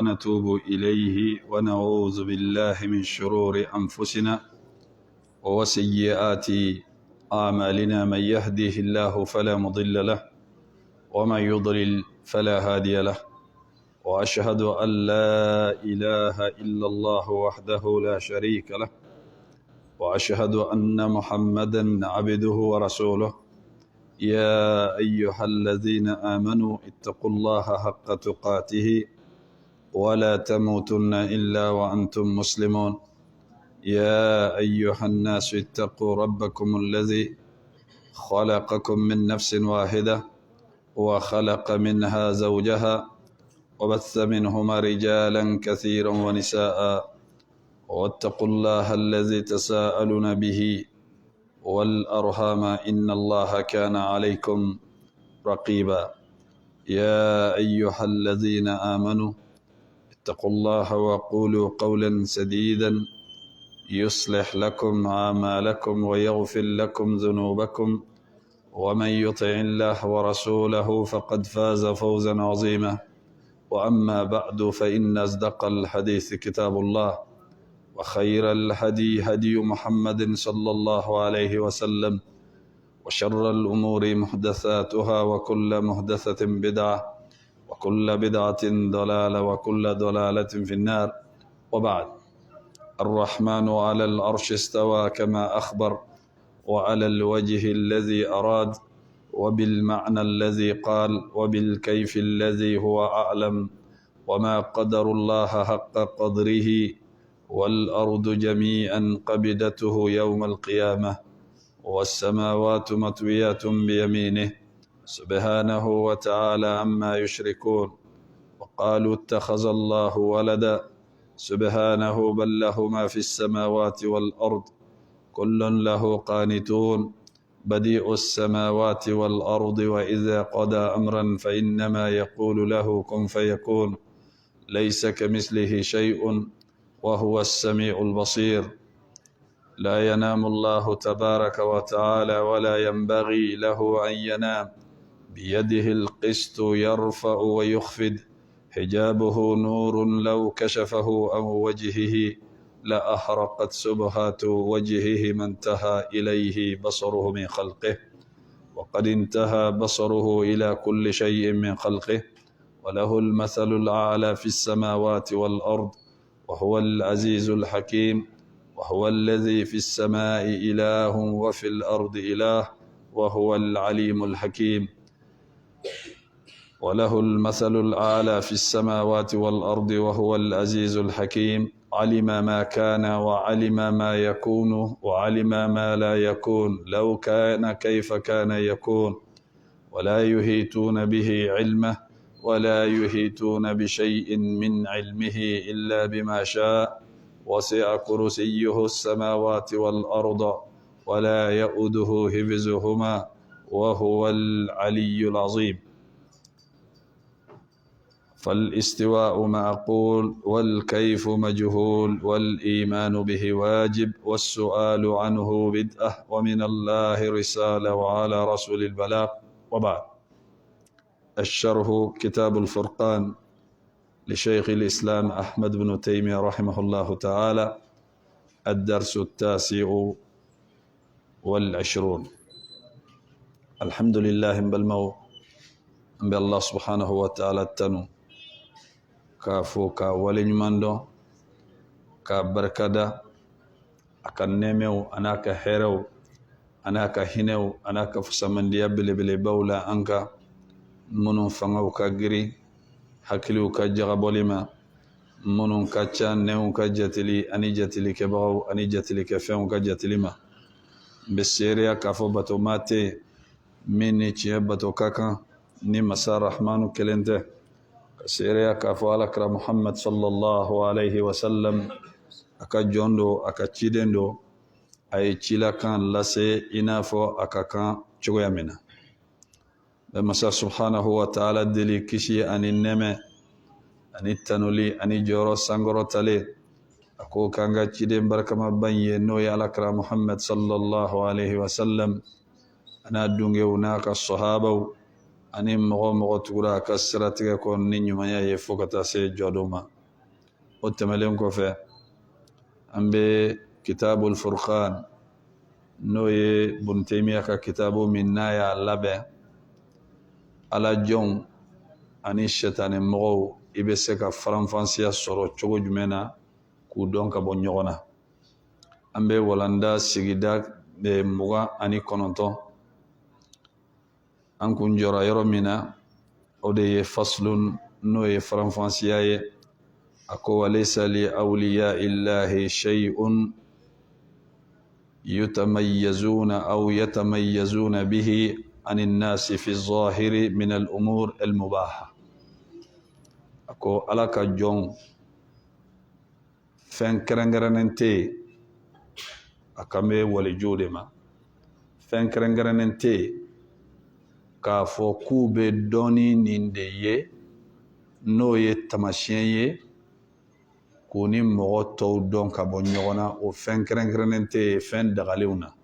ونتوب إليه ونعوذ بالله من شرور أنفسنا وسيئات أعمالنا. من يهده الله فلا مضل له ومن يضلل فلا هادي له، وأشهد أن لا إله إلا الله وحده لا شريك له، وأشهد أن محمدا عبده ورسوله. يا أيها الذين آمنوا اتقوا الله حق تقاته ولا تموتن إلا وأنتم مسلمون. يا أيها الناس اتقوا ربكم الذي خلقكم من نفس واحدة وخلق منها زوجها وبث منهما رجالا كثيرا ونساء، واتقوا الله الذي تساءلون به والأرحام إن الله كان عليكم رقيبا. يا أيها الذين آمنوا اتقوا الله وقولوا قولا سديدا يصلح لكم أعمالكم ويغفر لكم ذنوبكم، ومن يطع الله ورسوله فقد فاز فوزا عظيما. وأما بعد فإن أصدق الحديث كتاب الله، وخير الهدي هدي محمد صلى الله عليه وسلم، وشر الأمور محدثاتها وكل محدثة بدعة وكل بدعة ضلالة وكل ضلالة في النار. وبعد، الرحمن على العرش استوى كما أخبر، وعلى الوجه الذي أراد، وبالمعنى الذي قال، وبالكيف الذي هو أعلم، وما قدر الله حق قدره، والأرض جميعا قبضته يوم القيامة، والسماوات مطويات بيمينه سبحانه وتعالى عما يشركون. وقالوا اتخذ الله ولدا، سبحانه بل له ما في السماوات والأرض كل له قانتون. بديع السماوات والأرض وإذا قضى أمرا فإنما يقول له كن فيكون، ليس كمثله شيء وهو السميع البصير. لا ينام الله تبارك وتعالى ولا ينبغي له أن ينام، بيده القسط يرفع ويخفض، حجابه نور لو كشفه عن وجهه لأحرقت سبحات وجهه ما انتهى إليه بصره من خلقه، وقد انتهى بصره إلى كل شيء من خلقه، وله المثل الأعلى في السماوات والأرض، وهو العزيز الحكيم. وهو الذي في السماء إله وفي الأرض إله، وهو العليم الحكيم. وله المثل الأعلى في السماوات والأرض وهو العزيز الحكيم. علم ما كان وعلم ما يكون وعلم ما لا يكون، لو كان كيف كان يكون، ولا يحيطون به علمه، ولا يحيطون بشيء من علمه إلا بما شاء، وسع كرسيه السماوات والأرض ولا يؤوده حفظهما وهو العلي العظيم. فالاستواء معقول، والكيف مجهول، والإيمان به واجب، والسؤال عنه بدعة، ومن الله رسالة، وعلى رسول البلاغ. وبعد، الشرح كتاب الفرقان لشيخ الإسلام أحمد بن تيمية رحمه الله تعالى، الدرس 29. الحمد لله بالمو بالله سبحانه وتعالى التنو كافوكا ولنماندو كبركدا أكن نمو أناك هيرو أناك هنو أناك فسمنديا بلي بولا أنك منو فنغو كغري حكيلو كجغبولما منو كاتشان نيو كجاتلي أني جاتلي كبغو أني جاتلي كفيون كجاتلما بسيريا كافو باتو ماتي مني تشيه باتو كاكا ni masa rahmanu kelente kasiria kafo alakra Muhammad sallallahu alaihi wasallam aka jondo aka chidendo ay chila kan lase inafo aka kan chugoyamina be masa subhanahu wa ta'ala dili kishi ani neme ani tanuli ani joro sangoro tale ako kanga chide barkama banye no ya alakra Muhammad sallallahu alaihi wasallam ana dunge unaka sahaba ani mogo tugura ka siratigɛ kɔ ni ɲumanya ye fo ka taa se jɔdon ma o tɛmɛlen kɔfɛ an bɛ kitabul furqan n'o ye Ibn Taymiyyah ka kitabu min n'a y'a labɛn alajɔnw ani sɛtanɛ mɔgɔw i bɛ se ka faranfasiya sɔrɔ cogo jumɛn na k'u dɔn ka bɔ ɲɔgɔn na. An bɛ walanda sigida 29 an kun jɔra yɔrɔ min na o de ye faslun n'o ye faranfasiya ye. A ko walaysa li awliya illahi shay'un yutamayyazuna aw yatamayyazuna bihi عن الناس في الظاهر من الأمور المباحة. أكو على كجون فين كرنجرننتي أكمل ولجود ما فين كرنجرننتي كافو كوب دوني نندي نوي تماشيني كوني مغطو دون كابونيونا وفين كرنجرننتي فين دغاليونا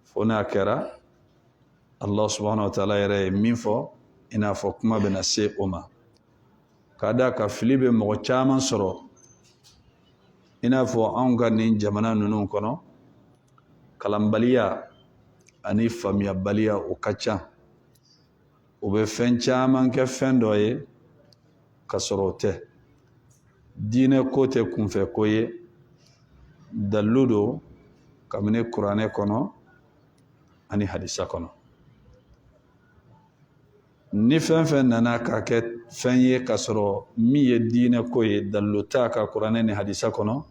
فونا كرا Allah subhanahu wa ta'ala yɛrɛ ye min fɔ i n'a fɔ kuma bɛna se o ma ka da ka fili bɛ mɔgɔ caman sɔrɔ i n'a fɔ anw ka nin jamana ninnu kɔnɔ kalanbaliya ani faamuyabaliya o ka ca o bɛ fɛn caman kɛ fɛn dɔ ye ka sɔrɔ o tɛ diinɛ ko tɛ kunfɛ ko ye dalilu don kabini kuranɛ kɔnɔ ani hadisa kɔnɔ. Ni fɛn fɛn nana ka kɛ fɛn ye ka sɔrɔ min ye diinɛ ko ye dalilu t'a ka kuranɛ ni hadisa kɔnɔ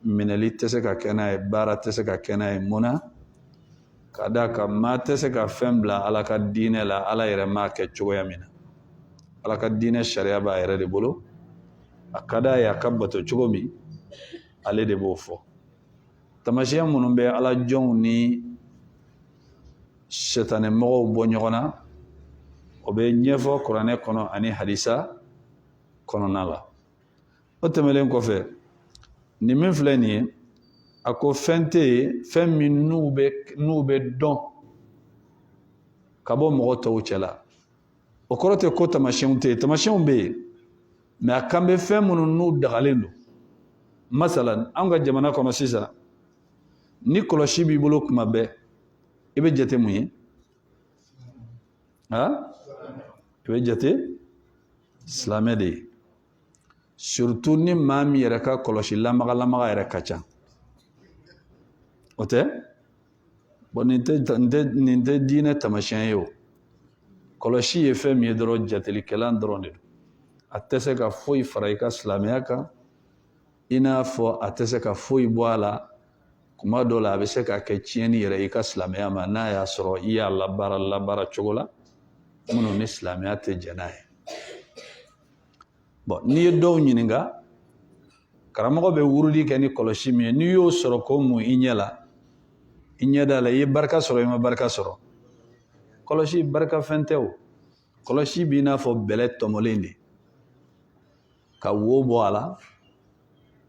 minɛli tɛ se ka kɛ n'a ye baara tɛ se ka kɛ n'a ye munna ka da kan maa tɛ se ka fɛn bila ala ka diinɛ la ala yɛrɛ m'a kɛ cogoya min na. Ala ka diinɛ sariya b'a yɛrɛ de bolo a ka d'a ye a ka bato cogo min ale de b'o fɔ. Tamasiyɛn minnu bɛ ala jɔnw ni sɛtanɛ mɔgɔw bɔ ɲɔgɔn na o bɛ ɲɛfɔ kuranɛ kɔnɔ ani hadisa kɔnɔna la. O tɛmɛlen kɔfɛ nin min filɛ nin ye a ko fɛn tɛ yen fɛn min n'u bɛ dɔn ka bɔ mɔgɔ tɔw cɛla. O kɔrɔ tɛ ko tamasiyɛnw tɛ yen tamasiyɛnw bɛ yen mɛ a kan bɛ fɛn minnu n'u dagalen don. Masalan an ka jamana kɔnɔ sisan ni kɔlɔsi b'i bolo kuma bɛɛ i bɛ jate mun ye i bɛ jate silamɛ de ye surtout ni maa min yɛrɛ ka kɔlɔsi lamaga yɛrɛ ka ca o tɛ bon nin tɛ diinɛ tamasiyɛn ye o. Kɔlɔsi ye fɛn min ye dɔrɔn jatelikɛlan dɔrɔn de don a tɛ se ka foyi fara i ka silamɛya kan i n'a fɔ a tɛ se ka foyi bɔ a la. Kuma dɔw la a bɛ se ka kɛ tiɲɛni yɛrɛ i ka silamɛya ma n'a y'a sɔrɔ i y'a labaara cogo la minnu ni silamɛya tɛ jɛn n'a ye. Bon n'i ye dɔw ɲininka karamɔgɔ bɛ wurudi kɛ ni kɔlɔsi min ye n'i y'o sɔrɔ k'o mun i ɲɛ la i ɲɛda la i ye barika sɔrɔ i ma barika sɔrɔ. Kɔlɔsi barika fɛn tɛ o. Kɔlɔsi b'i n'a fɔ bɛlɛ tɔmɔlen de ka wo bɔ a la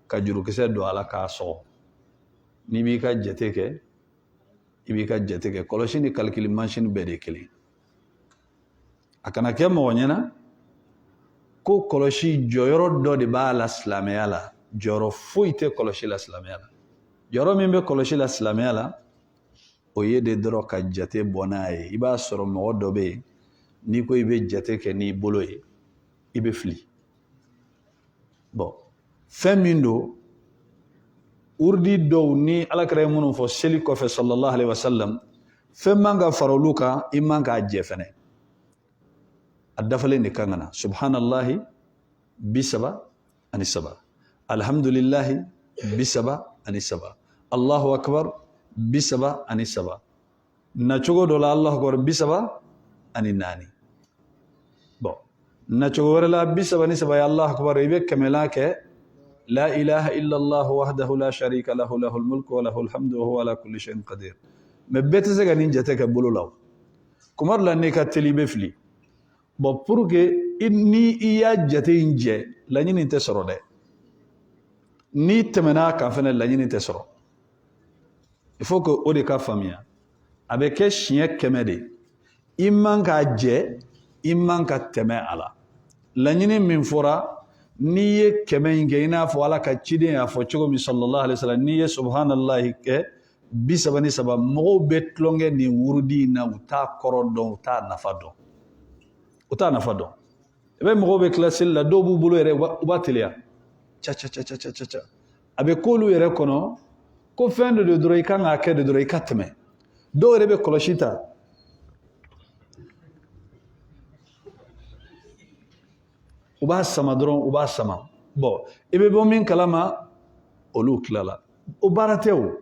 ka jurukisɛ don a la k'a sɔgɔ. N'i b'i ka jate kɛ i b'i ka jate kɛ. Kɔlɔsi ni calcul machine bɛɛ de ye kelen. A kana kɛ mɔgɔ ɲɛna ko kɔlɔsi jɔyɔrɔ dɔ de b'a la silamɛya la jɔyɔrɔ foyi tɛ kɔlɔsi la silamɛya la. Jɔyɔrɔ min bɛ kɔlɔsi la silamɛya la o ye de dɔrɔn ka jate bɔ n'a ye. I b'a sɔrɔ mɔgɔ dɔ bɛ yen n'i ko i bɛ jate kɛ n'i bolo ye i bɛ fili. Bon fɛn min don urdi dɔw ni alakira ye minnu fɔ seli kɔfɛ sallallahu alaihi wasallam fɛn man ka fara olu kan i man k'a jɛ fɛnɛ. A dafalen de kan ka na subhanallahi 37 alhamdulillahi 37 allahu akbar 37 nacogo dɔ la allahu akbar 34. Bon nacogo wɛrɛ la 37 ye allahu akbar i bɛ kɛmɛlan kɛ la ilaha illallah wahdahu la sharika lahu lahul mulku wa lahul hamdu wa huwa ala kulli shay'in qadir. Mais bɛɛ tɛ se ka nin jate kɛ bolo la. Kuma dɔ la n'i ka teli i bɛ fili. Bon pour que ni i y'a jate in jɛ laɲini tɛ sɔrɔ dɛ. N'i tɛmɛna kan fɛnɛ laɲini tɛ sɔrɔ. Il faut que o de ka faamuya. A bɛ kɛ siɲɛ 100 de. I man k'a jɛ i man ka tɛmɛ a la. Laɲini min fɔra n'i ye kɛmɛ in kɛ i n'a fɔ ala ka ciden y'a fɔ cogo min sallallahu alaihi wasallam n'i ye subhanallahi kɛ 33 mɔgɔw bɛ tulonkɛ nin wurudi in na u t'a kɔrɔ dɔn u t'a nafa dɔn i bɛ mɔgɔw bɛ tila seli la dɔw b'u bolo yɛrɛ u b'a teliya ca a bɛ k'olu yɛrɛ kɔnɔ ko fɛn dɔ de dɔrɔn i kan k'a kɛ de dɔrɔn i ka tɛmɛ dɔw yɛrɛ bɛ kɔlɔsi ta u b'a sama dɔrɔn u b'a sama bon i bɛ bɔ min kalama olu tilala o baara tɛ o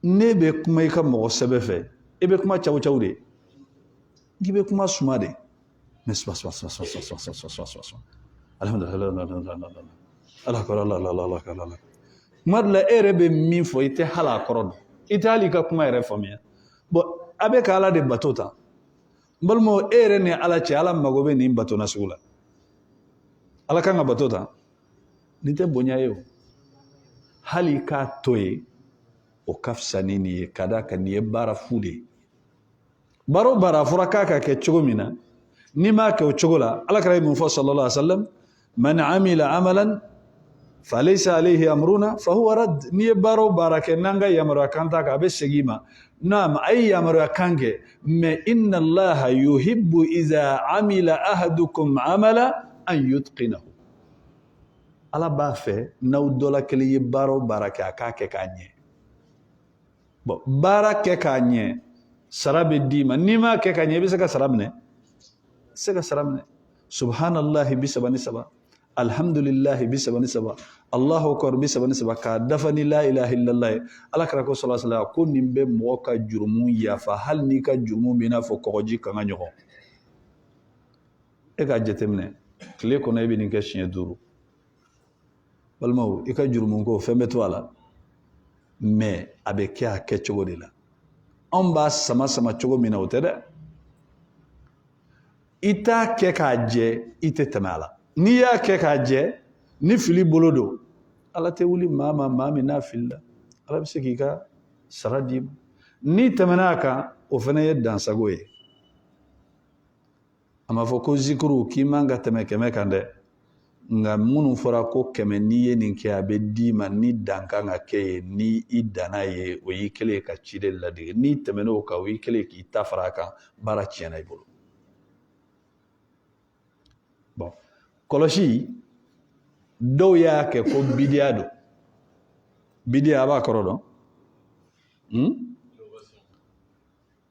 ne bɛ kuma i ka mɔgɔ sɛbɛ fɛ i bɛ kuma caw de i bɛ kuma suma de mais alhamdulillah kuma dɔ la e yɛrɛ bɛ min fɔ i tɛ hali a kɔrɔ dɔn i tɛ hali i ka kuma yɛrɛ faamuya bon a bɛ ka ala de bato ta n balimaw e yɛrɛ ni ala cɛ ala mago bɛ nin bato nasugu la ala kan ka bato ta nin tɛ bonya ye o hali k'a to ye o ka fisa ni nin ye ka da kan nin ye baara fu de ye baara o baara a fɔra k'a ka kɛ cogo min na n'i m'a kɛ o cogo la ala kɛra ye mun fɔ sallallahu alaihi wa sallam man amila amalan falaysa alayhi amruna fahuwa rad n'i ye baara o baara kɛ n'an ka yamaruya kan t'a kan a bɛ segin i ma naam a ye yamaruya kan kɛ mais inna allaha yuhibbu iza amila ahadukum amala an yutqinahu ala b'a fɛ n'aw dɔ la kelen ye baara o baara kɛ a k'a kɛ k'a ɲɛ bon baara kɛ k'a ɲɛ sara bɛ d'i ma n'i m'a kɛ k'a ɲɛ i bɛ se ka sara minɛ subhanallahi 33 alhamdulillahi 33 allahu akbar 33 k'a dafa ni la ilaha illallah ala kɛra ko sallallahu alaihi wasallam ko nin bɛ mɔgɔ ka jurumu yafa hali n'i ka jurumu bɛ i n'a fɔ kɔgɔji kan ka ɲɔgɔn e k'a jateminɛ tile kɔnɔ i bɛ nin kɛ siɲɛ 5 balimaw i ka jurumu ko fɛn bɛ to a la mais a bɛ kɛ a kɛcogo de la anw b'a sama cogo min na o tɛ dɛ i t'a kɛ k'a jɛ i tɛ tɛmɛ a la n'i y'a kɛ k'a jɛ ni fili bolo don ala tɛ wuli maa min n'a fili la ala bɛ se k'i ka sara d'i ma n'i tɛmɛna a kan o fana ye dansago ye a ma fɔ ko zikuru k'i man ka tɛmɛ 100 kan dɛ nka minnu fɔra ko 100 n'i ye nin kɛ a bɛ d'i ma ni dan kan ka kɛ ye ni i danna ye o y'i kelen ye ka ciden ladege n'i tɛmɛn'o kan o y'i kelen k'i ta fara a kan baara tiɲɛna i bolo bon kɔlɔsi dɔw y'a kɛ ko bidiya don bidiya a b'a kɔrɔ dɔn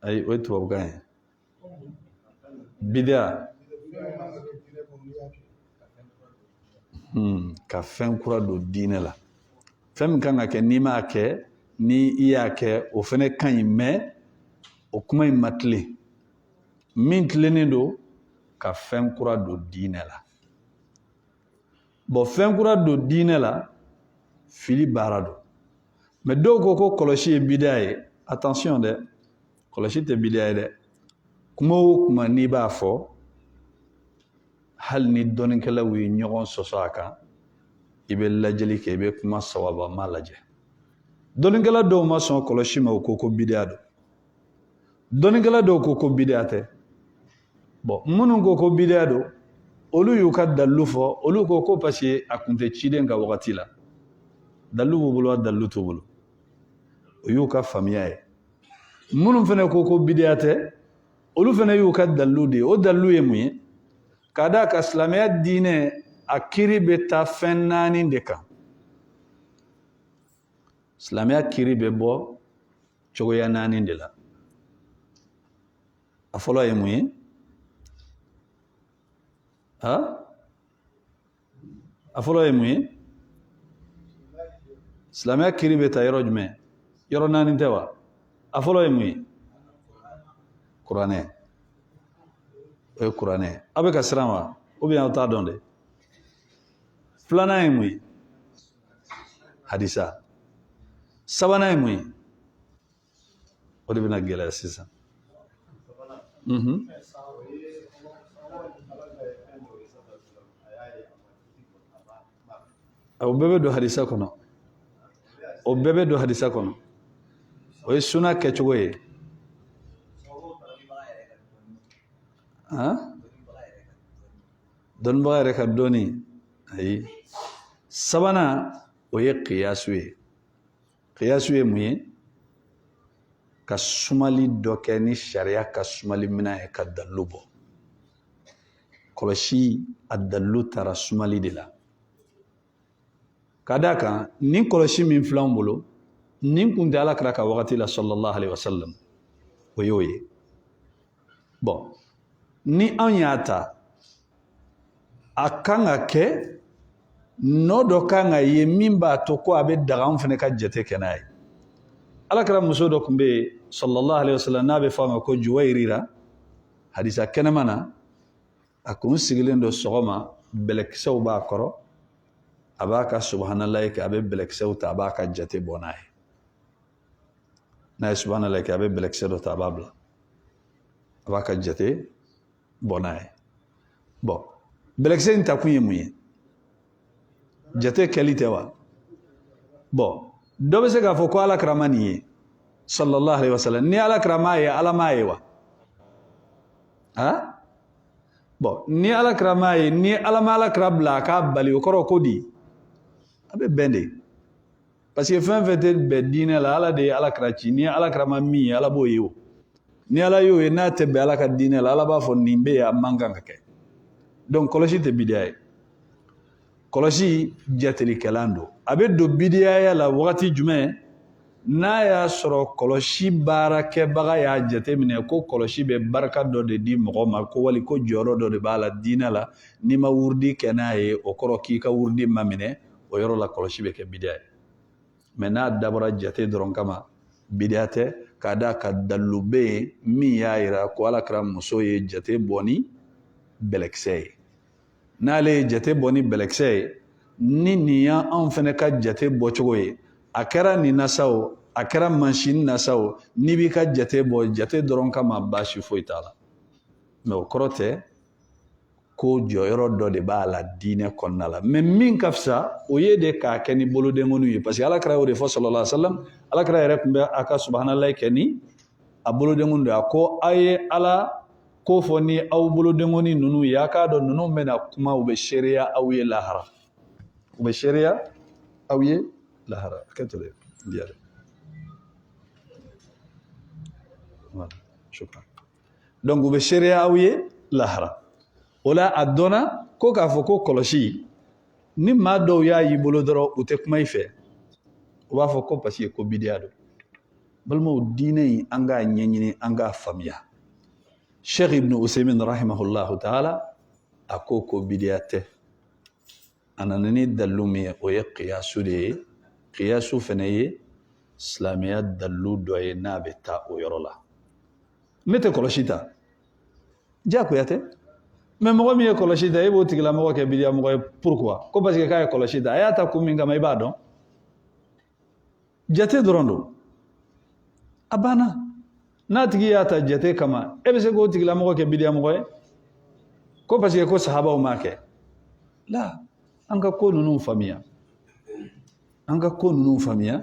ayi o ye tubabukan ye bidiya ka fɛn kura don diinɛ la fɛn min kan ka kɛ n'i m'a kɛ ni i y'a kɛ o fana ka ɲi mais o kuma in ma tilen min tilennen don ka fɛn kura don diinɛ la bon fɛn kura don diinɛ la fili baara don mais dɔw ko kɔlɔsi ye bidiya ye attention dɛ kɔlɔsi tɛ bidiya ye dɛ kuma o kuma n'i b'a fɔ hali ni dɔnnikɛlaw ye ɲɔgɔn sɔsɔ a kan i bɛ lajɛli kɛ i bɛ kuma sawabama lajɛ dɔnnikɛla dɔw ma sɔn kɔlɔsi ma o ko bidiya don dɔnnikɛla dɔw ko bidiya tɛ bon minnu ko bidiya don olu y'u ka dalilu fɔ olu ko parce que a tun tɛ ciden ka wagati la dalilu b'u bolo dalilu t'u bolo o y'u ka faamuya ye minnu fana ko bidiya tɛ olu fana y'u ka dalilu de ye o dalilu ye mun ye ka d'a kan silamɛya diinɛ a kiri bɛ taa fɛn 4 de kan silamɛya kiri bɛ bɔ cogoya 4 de la a fɔlɔ ye mun ye a fɔlɔ ye mun ye silamɛya kiri bɛ taa yɔrɔ jumɛn yɔrɔ 4 tɛ wa a fɔlɔ ye mun ye kuranɛ o ye kuranɛ a bɛ ka siran wa ou bien aw t'a dɔn de filanan ye mun ye hadisa sabanan ye mun ye o de bɛna gɛlɛya sisan o bɛɛ bɛ don hadisa kɔnɔ o bɛɛ bɛ don hadisa kɔnɔ o ye suna kɛcogo ye dɔnnibaga yɛrɛ ka dɔnni ayi sabanan o ye qiyasu ye qiyasu ye mun ye ka sumali dɔ kɛ ni sariya ka sumali minɛn ye ka dalilu bɔ kɔlɔsi a dalilu taara sumali de la ka d'a kan nin kɔlɔsi min filɛ anw bolo nin kun tɛ alakira ka wagati la sallallahu alaihi wasallam o y'o ye bon ni anw y'a ta a kan ka kɛ nɔ dɔ kan ka ye min b'a to ko a bɛ daga anw fana ka jate kɛ n'a ye alakira muso dɔ tun bɛ yen sallallahu alaihi wasallam n'a bɛ fɔ a ma ko Juwayrira hadisa kɛnɛma na a kun sigilen don sɔgɔma bɛlɛkisɛw b'a kɔrɔ a b'a ka subhanallahi kɛ a bɛ bɛlɛkisɛw ta a b'a ka jate bɔ n'a ye n'a ye subhanallahi kɛ a bɛ bɛlɛkisɛ dɔ ta a b'a bila a b'a ka jate bɔ n'a ye bon bɛlɛkisɛ in ta kun ye mun ye jate kɛli tɛ wa bon dɔ bɛ se k'a fɔ ko alakira ma nin ye sallallahu alaihi wasallam ni alakira m'a ye ala m'a ye wa bon ni alakira m'a ye ni ala ma alakira bila a k'a bali o kɔrɔ ko di a bɛ bɛn de parce que fɛn fɛn tɛ bɛn diinɛ la ala de ye alakira ci ni alakira ma min ye ala b'o ye o ni ala y'o ye n'a tɛ bɛn ala ka diinɛ la ala b'a fɔ nin bɛ yen a man kan ka kɛ donc kɔlɔsi tɛ bidiya ye kɔlɔsi jatelikɛlan don a bɛ don bidiyaya la wagati jumɛn n'a y'a sɔrɔ kɔlɔsi baarakɛbaga y'a jateminɛ ko kɔlɔsi bɛ barika dɔ de di mɔgɔ ma ko wali ko jɔyɔrɔ dɔ de b'a la diinɛ la n'i ma wurudi kɛ n'a ye o kɔrɔ k'i ka wurudi ma minɛ o yɔrɔ la kɔlɔsi bɛ kɛ bidiya ye mais n'a dabɔra jate dɔrɔn kama bidiya tɛ k'a d'a ka dalilu bɛ yen min y'a jira ko alakira muso ye jate bɔ ni bɛlɛkisɛ ye n'ale ye jate bɔ ni bɛlɛkisɛ ye ni nin y'anw fana ka jate bɔcogo ye a kɛra nin na sa o a kɛra mansini na sa o n'i b'i ka jate bɔ jate dɔrɔn kama baasi foyi t'a la mais o kɔrɔ tɛ ko jɔyɔrɔ dɔ de b'a la diinɛ kɔnɔna la mais min ka fisa o ye de k'a kɛ ni bolodenkɔniw ye parce que alakira y'o de fɔ sallallahu alaihi wasallam alakira yɛrɛ tun bɛ a ka subhanallahi kɛ ni a bolodenkɔni de a ko a ye ala ko fɔ ni aw bolodenkɔni ninnu ye a k'a dɔn ninnu bɛna kuma u bɛ seereya aw ye lahara u bɛ seereya aw ye lahara hakɛto dɛ diya dɛ voilà shukran donc u bɛ seereya aw ye lahara o la a dɔnna ko k'a fɔ ko kɔlɔsi ni maa dɔw y'a y'i bolo dɔrɔn u tɛ kuma i fɛ u b'a fɔ ko parce que ko bidiya don balimaw diinɛ in an k'a ɲɛɲini an k'a faamuya Sheikh Ibn Usaymin rahimahullahu ta'ala a ko bidiya tɛ a nana ni dalilu min ye o ye qiyasu de ye qiyasu fana ye silamɛya dalilu dɔ ye n'a bɛ taa o yɔrɔ la ne tɛ kɔlɔsi ta diyagoya tɛ mais mɔgɔ min ye kɔlɔsi ta e b'o tigilamɔgɔ kɛ bidiya mɔgɔ ye pourquoi ko parce que k'a ye kɔlɔsi ta a y'a ta kun min kama i b'a dɔn jate dɔrɔn don a banna n'a tigi y'a ta jate kama e bɛ se k'o tigilamɔgɔ kɛ bidiya mɔgɔ ye ko parce que ko sahabaw m'a kɛ la an ka ko ninnu faamuya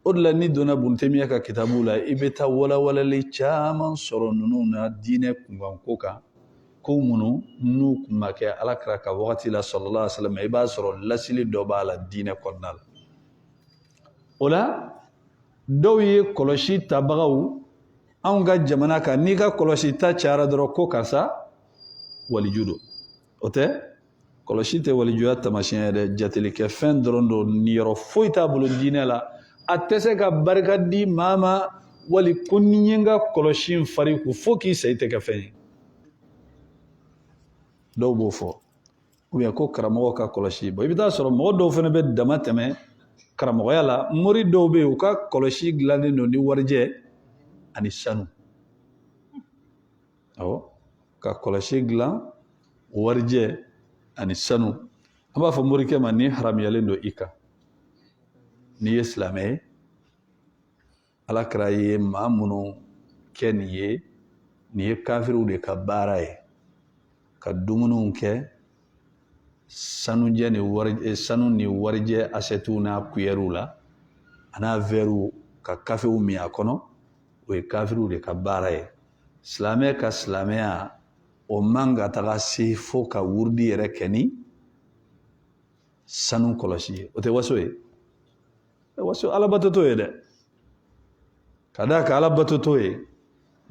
o de la ni donna Ibn Taymiya ka kitabu la i bɛ taa walawalali caman sɔrɔ ninnu na diinɛ kunkanko kan ko minnu n'u kun ma kɛ alakira ka wagati la sallallahu alaihi wasallam i b'a sɔrɔ lasili dɔ b'a la diinɛ kɔnɔna la o la dɔw ye kɔlɔsi tabagaw anw ka jamana kan n'i ka kɔlɔsi ta cayara dɔrɔn ko karisa waliju don o tɛ kɔlɔsi tɛ walijuya taamasiyɛn ye dɛ jatelikɛ fɛn dɔrɔn don niyɔrɔ foyi t'a bolo diinɛ la a tɛ se ka barika di maa ma wali ko ni ye n ka kɔlɔsi in fari ko fo k'i sa i tɛ kɛ fɛn ye dɔw b'o fɔ ou bien ko karamɔgɔ ka kɔlɔsi bon i bɛ taa sɔrɔ mɔgɔ dɔw fana bɛ dama tɛmɛ karamɔgɔya la mori dɔw bɛ yen u ka kɔlɔsi dilannen don ni warijɛ ani sanu awɔ ka kɔlɔsi dilan warijɛ ani sanu an b'a fɔ morikɛ ma ni haramuyalen don i kan n'i ye silamɛ ye alakira ye maa minnu kɛ nin ye kafiriw de ka baara ye ka dumuniw kɛ sanujɛ ni sanu ni warijɛ asɛtiw n'a kuyɛriw la a n'a vɛriw ka kafew min a kɔnɔ o ye kafiriw de ka baara ye silamɛ ka silamɛya o man ka taga se fo ka wurdi yɛrɛ kɛ ni sanu kɔlɔsi ye o tɛ waso ye waso alabato t'o ye dɛ ka d'a kan alabato t'o ye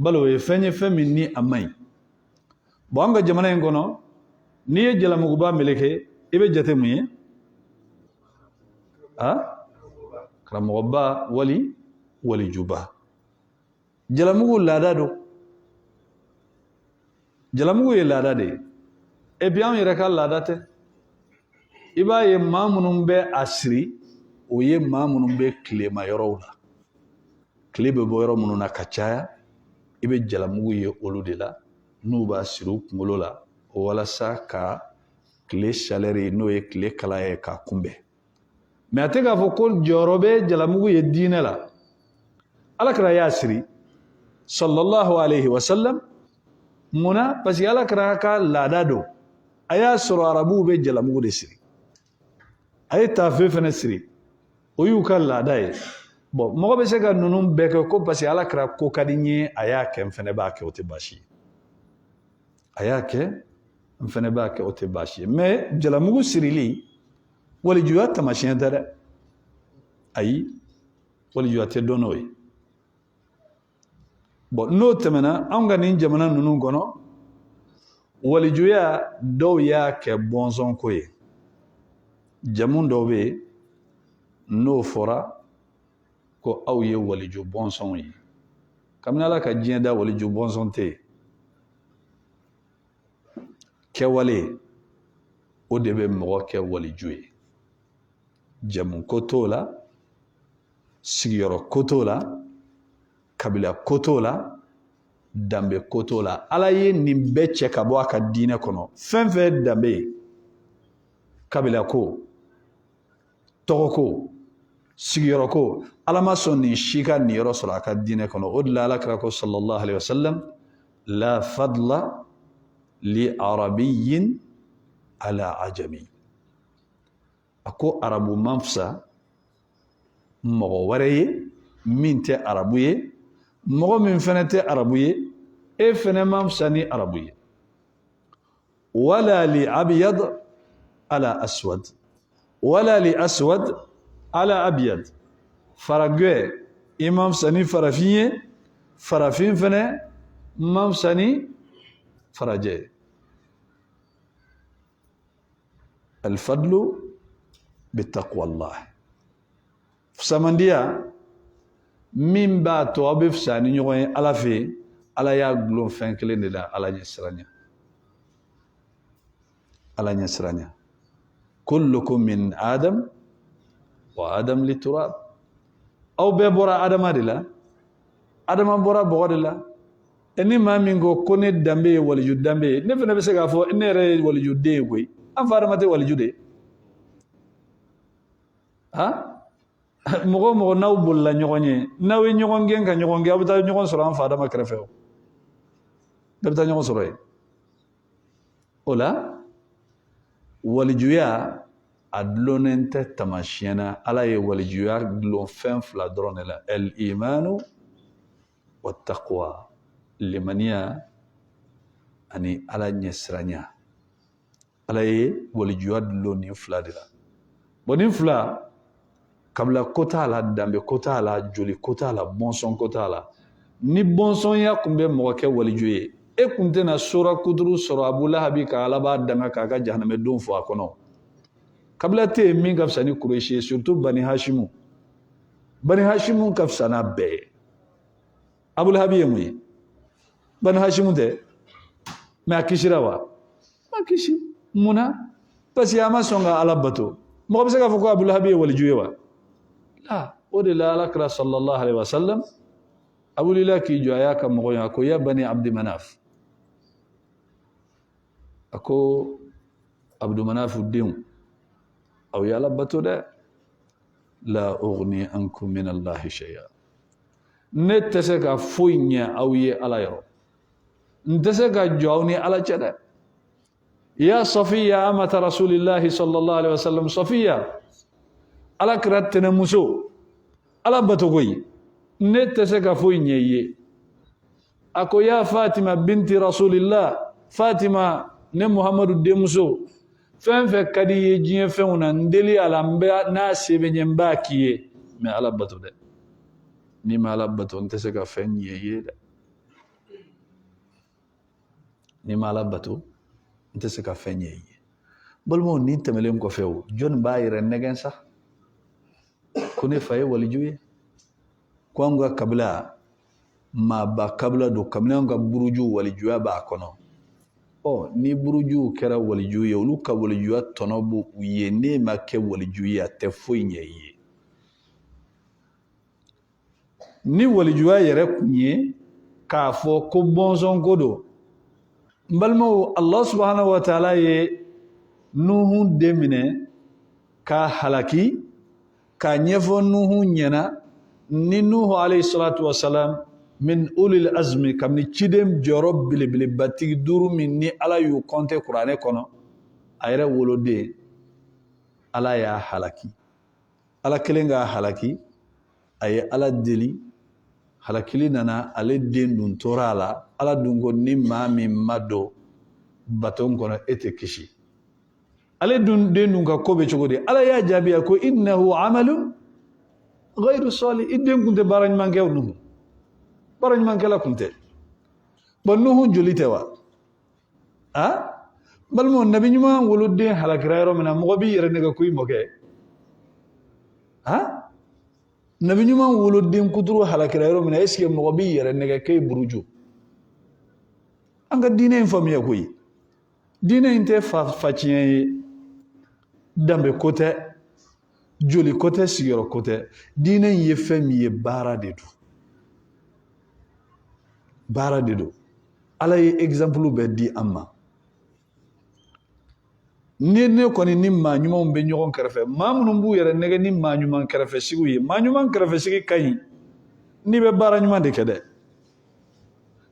bali o ye fɛn ye fɛn min ni a man ɲi bon an ka jamana in kɔnɔ n'i ye jalamuguba meleke i bɛ jate mun ye karamɔgɔba walijuba jalamugu laada don jalamugu ye laada de ye et puis an yɛrɛ ka laada tɛ i b'a ye maa minnu bɛ a siri o ye maa minnu bɛ tilema yɔrɔw la tile bɛ bɔ yɔrɔ minnu na ka caya i bɛ jalamugu ye olu de la n'u b'a siri u kunkolo la walasa ka tile chaleur n'o ye tile kalaya ye k'a kunbɛn mais a tɛ k'a fɔ ko jɔyɔrɔ bɛ jalamugu ye diinɛ la alakira y'a siri sallallahu alayhi wa sallam munna parce que alakira ka laada don a y'a sɔrɔ arabuw bɛ jalamugu de siri a ye taafe fana siri o y'u ka laada ye bon mɔgɔ bɛ se ka ninnu bɛɛ kɛ ko parce que alakira ko ka di n ye a y'a kɛ n fana b'a kɛ o tɛ baasi ye a y'a kɛ n fana b'a kɛ o tɛ baasi ye mais jalamugu sirili walijuya tamasiyɛn tɛ dɛ ayi walijuya tɛ dɔn n'o ye bon n'o tɛmɛna anw ka nin jamana ninnu kɔnɔ walijuya dɔw y'a kɛ bɔnsɔn ko ye jamu dɔw bɛ yen n'o fɔra ko aw ye waliju bɔnsɔnw ye kabini ala ka diɲɛ da waliju bɔnsɔn tɛ yen kɛwale o de bɛ mɔgɔ kɛ waliju ye jamu ko t'o la sigiyɔrɔ ko t'o la kabila ko t'o la danbe ko t'o la ala ye nin bɛɛ cɛ ka bɔ a ka diinɛ kɔnɔ fɛn fɛn danbe ye kabila ko tɔgɔ ko sigiyɔrɔ ko ala ma sɔn nin si ka nin yɔrɔ sɔrɔ a ka diinɛ kɔnɔ o de la alakira ko sallallahu alayhi wa sallam la fadla li arabiyin ala ajami a ko arabu man fisa mɔgɔ wɛrɛ ye min tɛ arabu ye mɔgɔ min fɛnɛ tɛ arabu ye e fɛnɛ man fisa ni arabu ye wala li abyad ala aswad wala li aswad ala abyad faragɛ i man fisa ni farafin ye farafin fɛnɛ man fisa ni farajɛ ye alfadlu bitaqwa Allah fisamandiya min b'a to aw bɛ fisa ni ɲɔgɔn ye ala fɛ ala y'a gulon fɛn kelen de la ala ɲɛ siranya ala ɲɛ siranya kullukum min adam wa adam li turab aw bɛɛ bɔra adama de la adama bɔra bɔgɔ de la ni maa min ko ne danbe ye waliju danbe ye ne fana bɛ se k'a fɔ ne yɛrɛ ye waliju den ye koyi an fa adama tɛ waliju de ye mɔgɔ mɔgɔ n'aw bolila ɲɔgɔn ye n'aw ye ɲɔgɔn gɛn ka ɲɔgɔn gɛn aw bɛ taa ɲɔgɔn sɔrɔ an fa adama kɛrɛfɛ o bɛɛ bɛ taa ɲɔgɔn sɔrɔ yen o la walijuya a dulonnen tɛ tamasiyɛn na ala ye walijuya dulon fɛn fila dɔrɔn de la el imanu wa taqwa limaniya ani ala ɲɛsiranya ala ye walijuya dulon nin fila de la bon nin fila kabila ko t'a la danbe ko t'a la joli ko t'a la bɔnsɔn ko t'a la ni bɔnsɔnya tun bɛ mɔgɔ kɛ waliju ye e tun tɛna sora kuturu sɔrɔ abu lahabi ka ala b'a danga k'a ka jahanamɛdenw fɔ a kɔnɔ kabila tɛ yen min ka fisa ni kurɛsi ye surtout bani hashimu ka fisa n'a bɛɛ ye abu lahabi ye mun ye bani hashimu tɛ mais a kisira wa ma kisi munna parce que a ma sɔn ka ala bato mɔgɔ bɛ se k'a fɔ ko abu lahabi ye waliju ye wa o de la alakira sallallahu alaihi wa sallam a wulila k'i jɔ a y'a ka mɔgɔ ye a ko ya bani abdimanaf a ko abdumanafu denw aw ye ala bato dɛ la ughni ankum min allahi shay'a ne tɛ se ka foyi ɲɛ aw ye ala yɔrɔ n tɛ se ka jɔ aw ni ala cɛ dɛ ya safiya amata rasulillahi sallallahu alaihi wa sallam safiya ala kira tɛnɛmuso ala bato koyi ne tɛ se ka foyi ɲɛ i ye a ko ya fatima binti rasulillah Fatima ne Muhammadu denmuso fɛn fɛn ka di ye diɲɛ fɛnw na n deli a la n'a se bɛ ɲɛ n b'a k'i ye mais Ala bato dɛ n'i ma Ala bato n tɛ se ka fɛn ɲɛ i ye dɛ n'i ma Ala bato n tɛ se ka fɛn ɲɛ i ye balimaw nin tɛmɛlen kɔfɛ o jɔnni b'a yɛrɛ nɛgɛn sa ko ne fa ye waliju ye ko an ka kabila maaba kabila don kabini an ka buruju walijuya b'a kɔnɔ ni burujuw kɛra waliju ye olu ka walijuya tɔnɔ b'u ye ne ma kɛ waliju ye a tɛ foyi ɲɛ i ye ni walijuya yɛrɛ kun ye k'a fɔ ko bɔnsɔn ko don n balimaw Allah subhanahu wa ta'ala ye Nuhu den minɛ k'a halaki k'a ɲɛfɔ Nuhu ɲɛna ni Nuhu alayhi salatu wa salam min ulil azmi kabini ciden jɔyɔrɔ belebelebatigi 5 min ni Ala y'u compter kuranɛ kɔnɔ a yɛrɛ woloden Ala y'a halaki Ala kelen k'a halaki a ye Ala deli halakili nana ale den dun tora a la Ala dun ko ni maa min ma don baton kɔnɔ e tɛ kisi ale dun den dun ka ko bɛ cogo di Ala y'a jaabiya ko innahu amalun ghayru salih i den kun tɛ baara ɲuman kɛ Nuhu baara ɲuman kɛla kun tɛ bon Nuhu joli tɛ wa balimaw nabi ɲuman woloden halakira yɔrɔ min na mɔgɔ b'i yɛrɛ nɛgɛ ko i mɔkɛ nabi ɲuman woloden kuturu halakira yɔrɔ min na est-ce que mɔgɔ b'i yɛrɛ nɛgɛ k'e buruju an ka diinɛ in faamuya koyi diinɛ in tɛ faciɲɛ ye danbe ko tɛ joli ko tɛ sigiyɔrɔ ko tɛ diinɛ in ye fɛn min ye baara de don baara de don Ala ye exemple bɛɛ di an ma ni ne kɔni ni maa ɲumanw bɛ ɲɔgɔn kɛrɛfɛ maa minnu b'u yɛrɛ nɛgɛ ni maa ɲuman kɛrɛfɛsigiw ye maa ɲuman kɛrɛfɛsigi ka ɲi n'i bɛ baara ɲuman de kɛ dɛ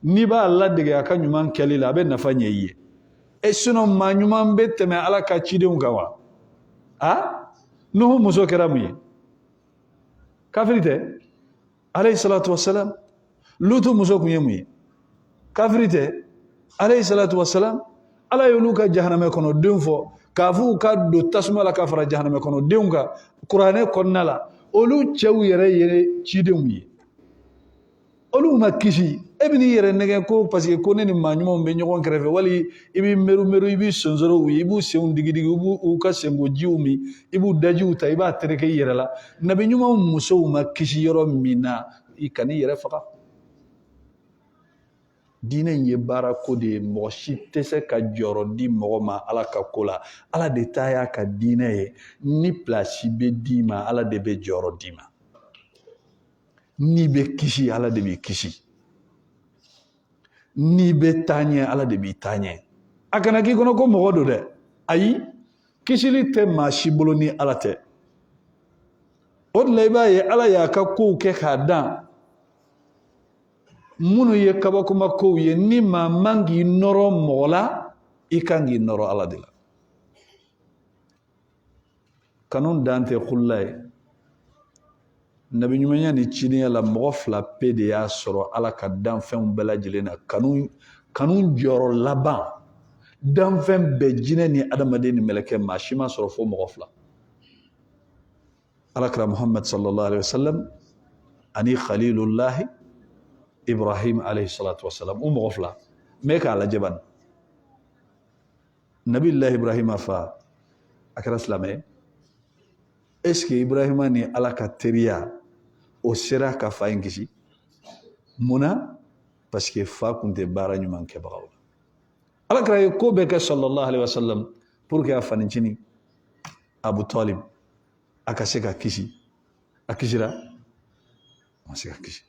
n'i b'a ladege a ka ɲuman kɛli la a bɛ nafa ɲɛ i ye sinon maa ɲuman bɛ tɛmɛ Ala ka cidenw kan wa Nuhu muso kɛra mun ye kafiri tɛ alayhi salatu wassalam Lutu muso kun ye mun ye kafiri tɛ alayhi salatu wassalam Ala y'olu ka jahanamɛ kɔnɔ denw fɔ k'a fɔ u ka don tasuma la ka fara jahanamɛ kɔnɔ denw kan kuranɛ kɔnɔna la olu cɛw yɛrɛ ye cidenw ye olu ma kisi e bɛ n'i yɛrɛ nɛgɛ ko parce que ko ne ni maa ɲumanw bɛ ɲɔgɔn kɛrɛfɛ wali i b'i meru i b'i sonsorow ye i b'u senw digidigi i b'u ka senkojiw min i b'u dajiw ta i b'a tereke i yɛrɛ la nabi ɲumanw musow ma kisi yɔrɔ min na i kan'i yɛrɛ faga diinɛ in ye baara ko de ye mɔgɔ si tɛ se ka jɔyɔrɔ di mɔgɔ ma Ala ka ko la Ala de ta y'a ka diinɛ ye ni place bɛ d'i ma Ala de bɛ jɔyɔrɔ d'i ma n'i bɛ kisi Ala de b'i kisi n'i bɛ taa ɲɛ Ala de b'i taa ɲɛ a kana k'i kɔnɔ ko mɔgɔ don dɛ ayi kisili tɛ maa si bolo ni Ala tɛ o de la i b'a ye Ala y'a ka kow kɛ k'a dan minnu ye kabakoma kow ye ni maa man k'i nɔrɔ mɔgɔ la i kan k'i nɔrɔ Ala de la kanu dan tɛ kulla ye nabi ɲumanya ni cidenya la mɔgɔ 2 pe de y'a sɔrɔ Ala ka danfɛnw bɛɛ lajɛlen na kanu jɔyɔrɔ laban danfɛn bɛɛ jinɛ ni adamaden ni mɛlɛkɛ maa si ma sɔrɔ fo mɔgɔ 2 Alakira Muhammad sallallahu alaihi wasallam ani Khalilullahi Ibrahim alayhi salatu wasalam o mɔgɔ 2 mais k'a lajɛ bani Nabiullahi Ibrahima fa a kɛra silamɛ est-ce que Ibrahima ni Ala ka teriya o sera ka fa in kisi munna parce que fa kun tɛ baara ɲuman kɛbagaw la Alakira ye ko bɛɛ kɛ sallallahu alaihi wasallam pour que a fanicini Abu Talib a ka se ka kisi a kisira ma se ka kisi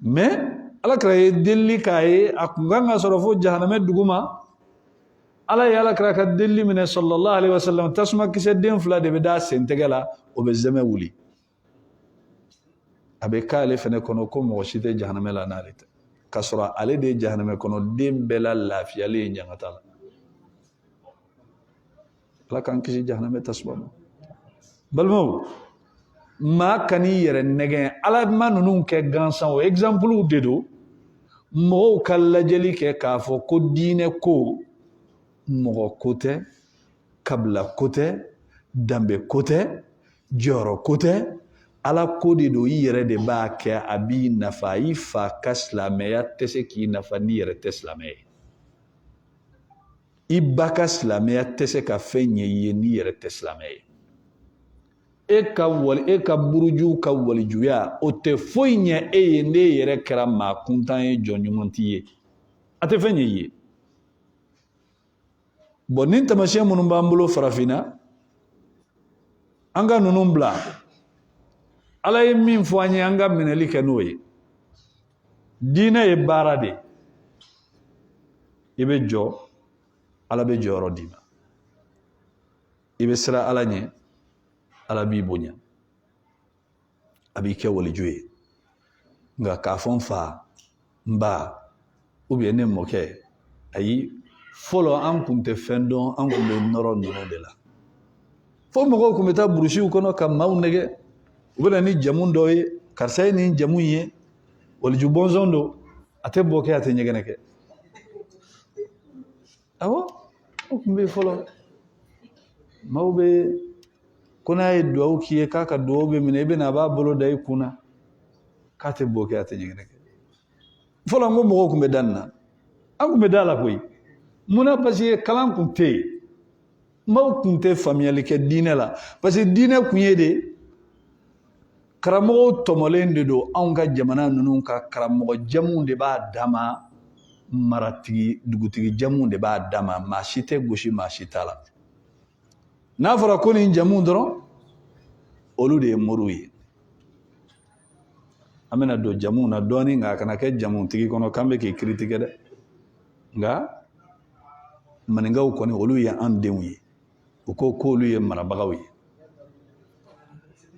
mais Alakira ye deli k'a ye a kun kan ka sɔrɔ fo jahanamɛ duguma Ala ye Alakira ka deli minɛ sallallahu alaihi wasallam tasuma kisɛ den 2 de bɛ da sen tɛgɛ la o bɛ zɛmɛ wuli a bɛ k'ale fɛnɛ kɔnɔ ko mɔgɔ si tɛ jahanamɛ la n'ale tɛ ka sɔrɔ ale de ye jahanamɛ kɔnɔ den bɛɛ la lafiyalen ye ɲangata la Ala k'an kisi jahanamɛ tasuma ma balimaw maa kan'i yɛrɛ nɛgɛn Ala ma ninnu kɛ gansan o exemple de don mɔgɔw ka lajɛli kɛ k'a fɔ ko diinɛ ko mɔgɔ ko tɛ kabila ko tɛ danbe ko tɛ jɔyɔrɔ ko tɛ ala ko de don i yɛrɛ de b'a kɛ a b'i nafa i fa ka silamɛya tɛ se k'i nafa n'i yɛrɛ tɛ silamɛ ye i ba ka silamɛya tɛ se ka fɛn ɲɛ i ye n'i yɛrɛ tɛ silamɛ ye e ka buruju ka walijuya o tɛ foyi ɲɛ e ye n'e yɛrɛ kɛra maa kuntan ye jɔn ɲuman t'i ye a tɛ fɛn ɲɛ i ye bon nin taamasiyɛn minnu b'an bolo farafinna an ka ninnu bila ala ye min fɔ an ye an ka minɛli kɛ n'o ye diinɛ ye baara de i bɛ jɔ ala bɛ jɔyɔrɔ d'i ma i bɛ siran ala ɲɛ ala b'i bonya a b'i kɛ waliju ye nka k'a fɔ n fa n ba ubiyɛn ne mɔkɛ ayi fɔlɔ an tun tɛ fɛn dɔn an tun bɛ nɔrɔ ninnu de la fo mɔgɔw tun bɛ taa burusiw kɔnɔ ka maaw nɛgɛ u bɛ na ni jamu dɔ ye karisa ye nin jamu ye waliju bɔnsɔn don a tɛ bɔ kɛ a tɛ ɲɛgɛnɛ kɛ awɔ o tun bɛ yen fɔlɔ maaw bɛ ko n'a ye duwawu k'i ye k'a ka duwawu bɛ minɛ i bɛ na a b'a bolo da i kun na k'a tɛ bɔ kɛ a tɛ ɲɛgɛnɛ kɛ fɔlɔ n ko mɔgɔw tun bɛ da nin na an tun bɛ da la koyi munna parce que kalan tun tɛ yen maaw tun tɛ faamuyali kɛ diinɛ la parce que diinɛ tun ye de karamɔgɔw tɔmɔlen de don anw ka jamana ninnu ka karamɔgɔ jamu de b'a dama maratigi dugutigi jamu de b'a dama maa si tɛ gosi maa si t'a la n'a fɔra ko nin jamu dɔrɔn olu de ye moriw ye an bɛna don jamu na dɔɔnin nka a kana kɛ jamutigi kɔnɔ k'an bɛ k'i kiritigɛ dɛ nka maninkaw kɔni olu ye an denw ye u ko k'olu ye marabagaw ye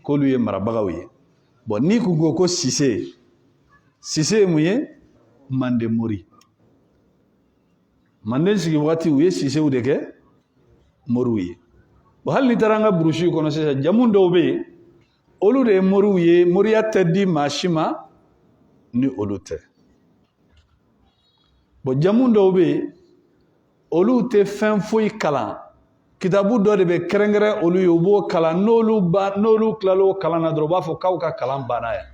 k'olu ye marabagaw ye bon n'i kun ko sise ye mun ye manden mori manden sigi waati u ye sisew de kɛ moriw ye bon hali ni taara an ka burusiw kɔnɔ sisan jamu dɔw bɛ yen olu de ye moriw ye moriya tɛ di maa si ma ni olu tɛ bon jamu dɔw bɛ yen olu tɛ fɛn foyi kalan kitabu dɔ de bɛ kɛrɛnkɛrɛn olu ye u b'o kalan n'olu tilal'o kalan na dɔrɔn u b'a fɔ k'aw ka kalan banna yan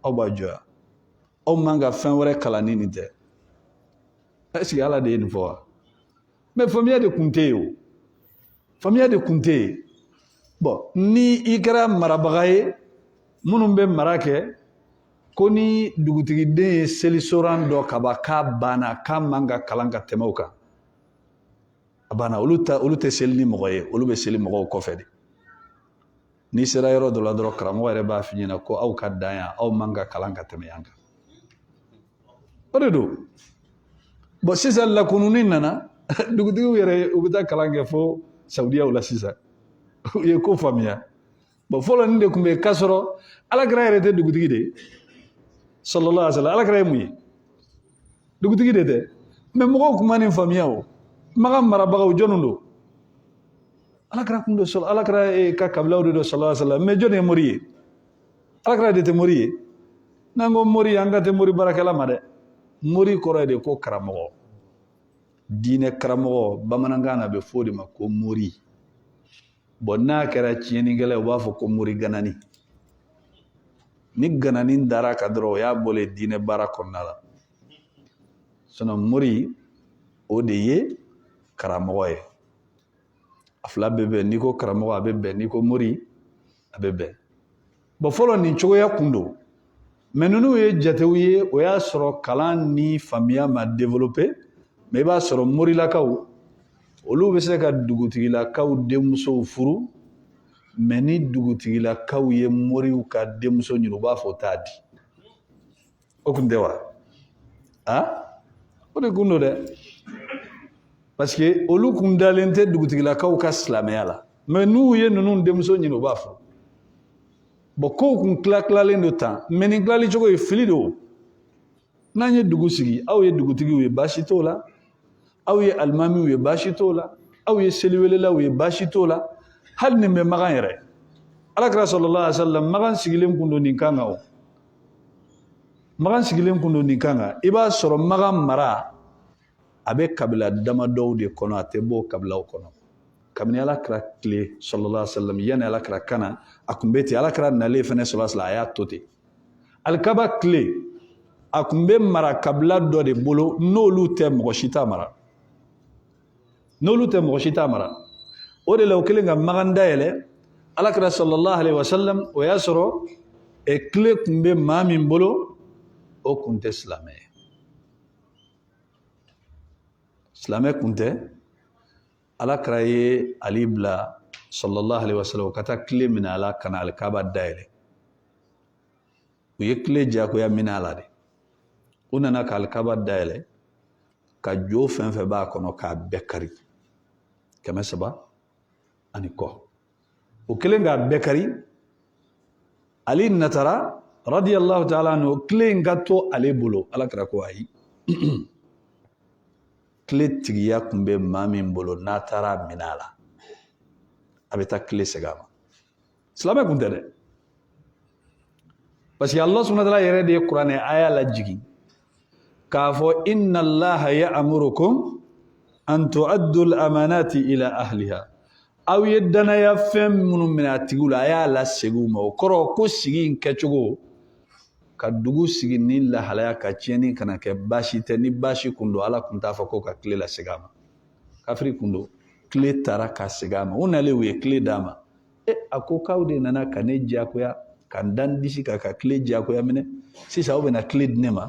aw b'a jɔ yan aw man ka fɛn wɛrɛ kalan ni nin tɛ est-ce que ala de ye nin fɔ wa mais faamuya de tun tɛ yen o faamuya de tun tɛ yen bon ni i kɛra marabaga ye minnu bɛ mara kɛ ko ni dugutigiden ye selisoran dɔ kaba k'a banna k'a man ka kalan ka tɛmɛ o kan a banna olu tɛ seli ni mɔgɔ ye olu bɛ seli mɔgɔw kɔfɛ de n'i sera yɔrɔ dɔ la dɔrɔn karamɔgɔ yɛrɛ b'a f'i ɲɛna ko aw ka dan yan aw man ka kalan ka tɛmɛ yan kan o de don bon sisan lakununi nana dugutigiw yɛrɛ u bɛ taa kalan kɛ fo saudiyaw la sisan u ye ko faamuya bon fɔlɔ nin de tun bɛ yen k'a sɔrɔ alakira yɛrɛ tɛ dugutigi de ye sallallahu alaihi wa sallam alakira ye mun ye dugutigi de tɛ mais mɔgɔw tun ma nin faamuya o makan marabagaw jɔnni don alakira kun don alakira ka kabilaw de don sallallahu alaihi wa sallam mais jɔnni ye mori ye alakira de tɛ mori ye n'an ko mori an ka tɛ mori baarakɛla ma dɛ mori kɔrɔ ye de ko karamɔgɔ diinɛ karamɔgɔ bamanankan na a bɛ fɔ o de ma ko mori bon n'a kɛra tiɲɛnikɛla ye u b'a fɔ ko mori ganani ni ganani dara ka dɔrɔn o y'a bɔlen diinɛ baara kɔnɔna la sinon mori o de ye karamɔgɔ ye a fila bɛ bɛn n'i ko karamɔgɔ a bɛ bɛn n'i ko mori a bɛ bɛn bon fɔlɔ nin cogoya kun don mais ninnu ye jatew ye o y'a sɔrɔ kalan ni faamuya ma développé mais i b'a sɔrɔ morilakaw olu bɛ se ka dugutigilakaw denmusow furu mais ni dugutigilakaw ye moriw ka denmuso ɲini u b'a fɔ o t'a di o kun tɛ wa o de kun don dɛ parce que olu kun dalen tɛ dugutigilakaw ka silamɛya la mais n'u ye ninnu denmuso ɲini u b'a fɔ bon kow kun tilalen don tan mais nin tilali cogo ye fili don n'an ye dugu sigi aw ye dugutigiw ye baasi t'o la aw ye alimamiw ye baasi t'o la aw ye seliwelelaw ye baasi t'o la hali nin bɛ magan yɛrɛ alakira sallallahu alaihi wa sallam magan sigilen kun don nin kan kan o magan sigilen kun don nin kan kan i b'a sɔrɔ magan mara a bɛ kabila damadɔw de kɔnɔ a tɛ bɔ kabilaw kɔnɔ kabini alakira tile sallallahu alaihi wasallam yani alakira kana a kun bɛ ten alakira nalen fɛnɛ sallallahu alaihi wasallam a y'a to ten alikaba tile a kun bɛ mara kabila dɔ de bolo n'olu tɛ mɔgɔ si t'a mara o de la o kɛlen ka magan dayɛlɛ alakira sallallahu alaihi wasallam o y'a sɔrɔ tile kun bɛ maa min bolo o kun tɛ silamɛ ye silamɛ kun tɛ alakira ye ali bila sallallahu alaihi wasallam ka taa tile minɛ ala kana alikaba dayɛlɛ u ye tile jagoya minɛ ala de u nana ka alikaba dayɛlɛ ka jo fɛn fɛn b'a kɔnɔ k'a bɛɛ kari 300 ani kɔ o kelen k'a bɛɛ kari ali natara radiyallahu ta'ala anhu tile in ka to ale bolo alakira ko ayi tile tigiya kun bɛ maa min bolo n'a taara minɛ a la a bɛ taa tile segin a ma silamɛ kun tɛ dɛ parce que Allah subhanahu wa ta'ala yɛrɛ de ye kuranɛ aya lajigin k'a fɔ inna allaha ya'murukum an tu'addu al-amanati ila ahliha aw ye danaya fɛn minnu minɛ a tigiw la a y'a lasegin u ma o kɔrɔ ko sigi in kɛcogo ka dugu sigi ni lahalaya ka tiɲɛni kana kɛ baasi tɛ ni baasi kun don ala kun t'a fɔ ko ka tile lasegin a ma kafiri kun don tile taara ka segin a ma u nalen u ye tile d'a ma a ko k'aw de nana ka ne diyagoya ka n da n disi kan ka tile diyagoya minɛ sisan aw bɛna tile di ne ma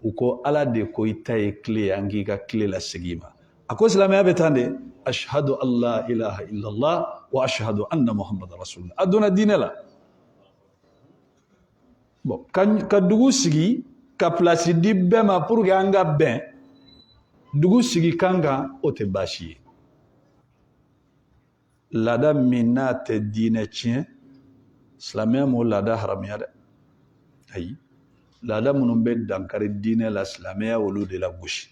u ko ala de ko i ta ye tile ye an k'i ka tile lasegin ma a ko silamɛya bɛ tan de ashhadu an la ilaha illallah wa ashhadu anna muhammadan rasulullah a donna diinɛ la bon ka dugu sigi ka place di bɛɛ ma pour que an ka bɛn dugu sigi kan kan o tɛ baasi ye laada min n'a tɛ diinɛ tiɲɛ silamɛya m'o laada haramiya dɛ ayi laada minnu bɛ dankari diinɛ la silamɛya olu de la gosi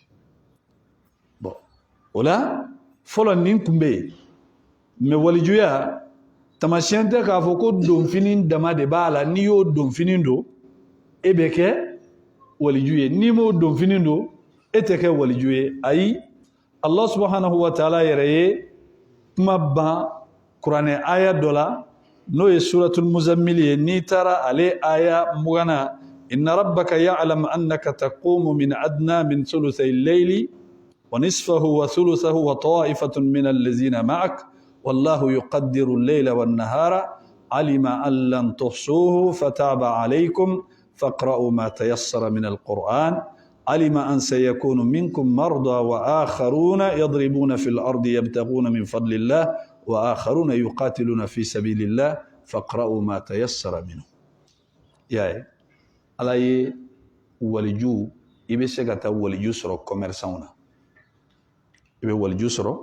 bon o la fɔlɔ nin kun bɛ yen mais walijuya tamasiyɛn tɛ k'a fɔ ko donfini dama de b'a la n'i y'o donfini don e bɛ kɛ waliju ye n'i m'o donfini don e tɛ kɛ waliju ye ayi Allah subhanahu wa ta'ala yɛrɛ ye kuma ban kuranɛ aya dɔ la n'o ye suratul muzammil ye n'i taara ale aya 20 inna rabbaka ya'lam annaka taqumu min adna min thuluthay al-layli wa nisfahu wa thuluthahu wa ta'ifatun min allazina ma'ak والله يقدر الليل والنهار علم أن لن تحصوه فتاب عليكم فاقرأوا ما تيسر من القرآن علم أن سيكون منكم مرضى وآخرون يضربون في الأرض يبتغون من فضل الله وآخرون يقاتلون في سبيل الله فاقرأوا ما تيسر منه يا على ولجو يبسكت ولجو سرو كوميرساونا يبي ولجو سرو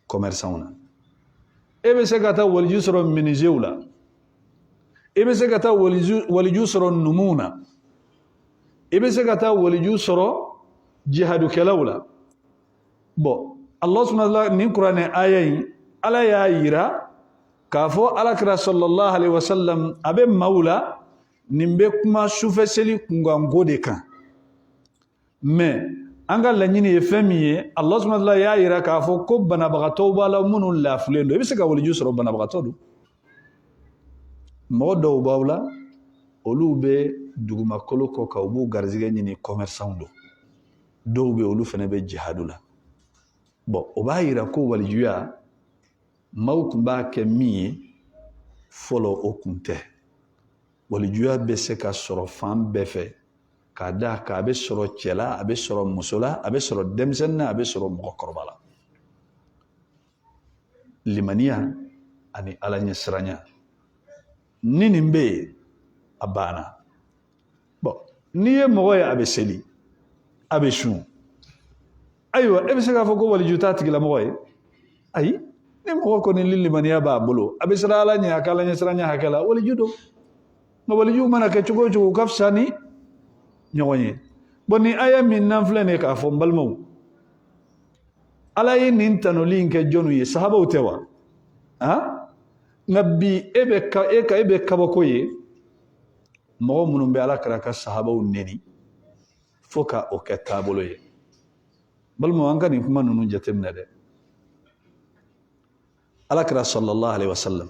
كوميرساونا ebe se ka taa waliju sɔrɔ minizew la ebe se ka taa waliju sɔrɔ numu na ebe se ka taa waliju sɔrɔ jihadukɛlaw la bon Allah subhanahu wa ta'ala nin kuranɛ aya in ala y'a yira k'a fɔ alakira sallallahu alaihi wasallam a bɛ maaw la nin bɛ kuma sufɛ seli kunkanko de kan mais an ka laɲini ye fɛn min ye Allah subhanahu wa ta'ala y'a yira k'a fɔ ko banabagatɔw b'a la minnu lafilen don i bɛ se ka waliju sɔrɔ banabagatɔ don mɔgɔ dɔw b'aw la olu bɛ dugumakolo kɔ kan u b'u garizigɛ ɲini commerçant don dɔw bɛ olu fana bɛ jihadu la bon o b'a yira ko walijuya maaw tun b'a kɛ min ye fɔlɔ o kun tɛ walijuya bɛ se ka sɔrɔ fan bɛɛ fɛ k'a da kan a bɛ sɔrɔ cɛ la a bɛ sɔrɔ muso la a bɛ sɔrɔ denmisɛnnin na a bɛ sɔrɔ mɔgɔkɔrɔba la limaniya ani ala ɲɛsiranya ni nin bɛ yen a banna bon n'i ye mɔgɔ ye a bɛ seli a bɛ sun ayiwa e bɛ se k'a fɔ ko waliju t'a tigilamɔgɔ ye ayi ni mɔgɔ kɔni ni limaniya b'a bolo a bɛ siran ala ɲɛ a ka ala ɲɛsiranya hakɛ la waliju don nka waliju mana kɛ cogo o cogo ka fisa ni ɲɔgɔn ye bon ni aya min n'an filɛ nin ye k'a fɔ n balimaw ala ye nin tanoli in kɛ jɔnw ye sahabaw tɛ wa nka bi e bɛ kabako ye mɔgɔ minnu bɛ alakira ka sahabaw neni fo ka o kɛ taabolo ye balima an ka nin kuma ninnu jateminɛ dɛ alakira sallallahu alaihi wasallam